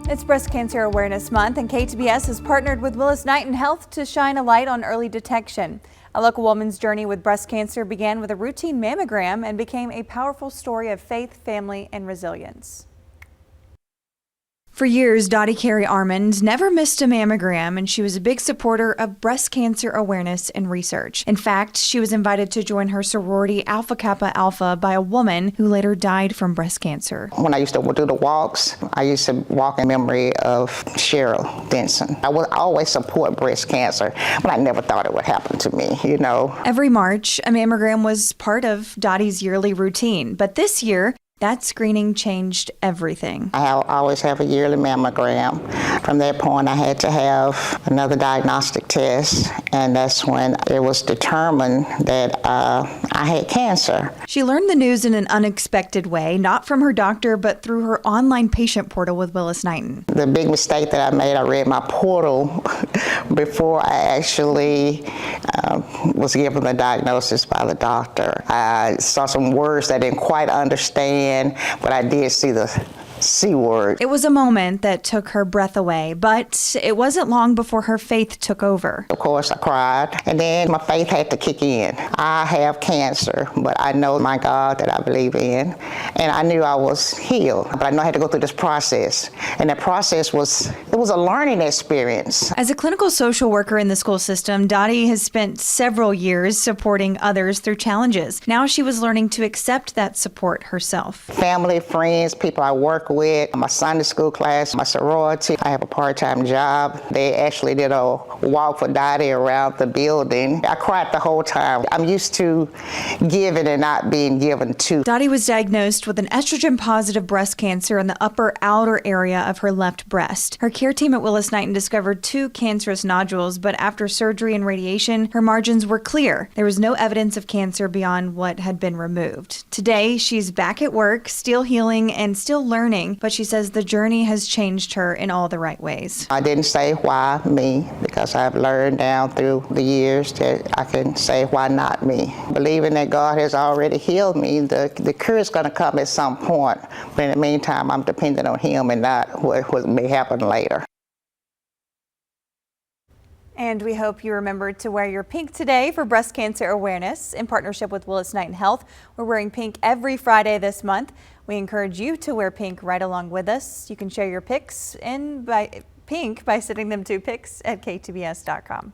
It's Breast Cancer Awareness Month, and KTBS has partnered with Willis-Knighton Health to shine a light on early detection. A local woman's journey with breast cancer began with a routine mammogram and became a powerful story of faith, family, and resilience. For years, Dottie Carey Armand never missed a mammogram, and she was a big supporter of breast cancer awareness and research. In fact, she was invited to join her sorority Alpha Kappa Alpha by a woman who later died from breast cancer. When I used to do the walks, I used to walk in memory of Cheryl Benson. I would always support breast cancer, but I never thought it would happen to me, you know. Every March, a mammogram was part of Dottie's yearly routine, but this year, that screening changed everything. I always have a yearly mammogram. From that point, I had to have another diagnostic test, and that's when it was determined that I had cancer. She learned the news in an unexpected way, not from her doctor, but through her online patient portal with Willis-Knighton. The big mistake that I made, I read my portal before I actually was given the diagnosis by the doctor. I saw some words that I didn't quite understand, but I did see the C word. It was a moment that took her breath away, but it wasn't long before her faith took over. Of course, I cried, and then my faith had to kick in. I have cancer, but I know my God that I believe in, and I knew I was healed, but I know I had to go through this process, and that process was a learning experience. As a clinical social worker in the school system, Dottie has spent several years supporting others through challenges. Now she was learning to accept that support herself. Family, friends, people I work with, my Sunday school class, my sorority. I have a part-time job. They actually did a walk for Dottie around the building. I cried the whole time. I'm used to giving and not being given to. Dottie was diagnosed with an estrogen-positive breast cancer in the upper outer area of her left breast. Her care team at Willis-Knighton discovered 2 cancerous nodules, but after surgery and radiation, her margins were clear. There was no evidence of cancer beyond what had been removed. Today, she's back at work, still healing and still learning, but she says the journey has changed her in all the right ways. I didn't say why me, because I've learned down through the years that I can say why not me. Believing that God has already healed me, the cure is going to come at some point, but in the meantime, I'm dependent on Him and not what may happen later. And we hope you remembered to wear your pink today for breast cancer awareness. In partnership with Willis-Knighton Health, we're wearing pink every Friday this month. We encourage you to wear pink right along with us. You can share your pics by sending them to pics@ktbs.com.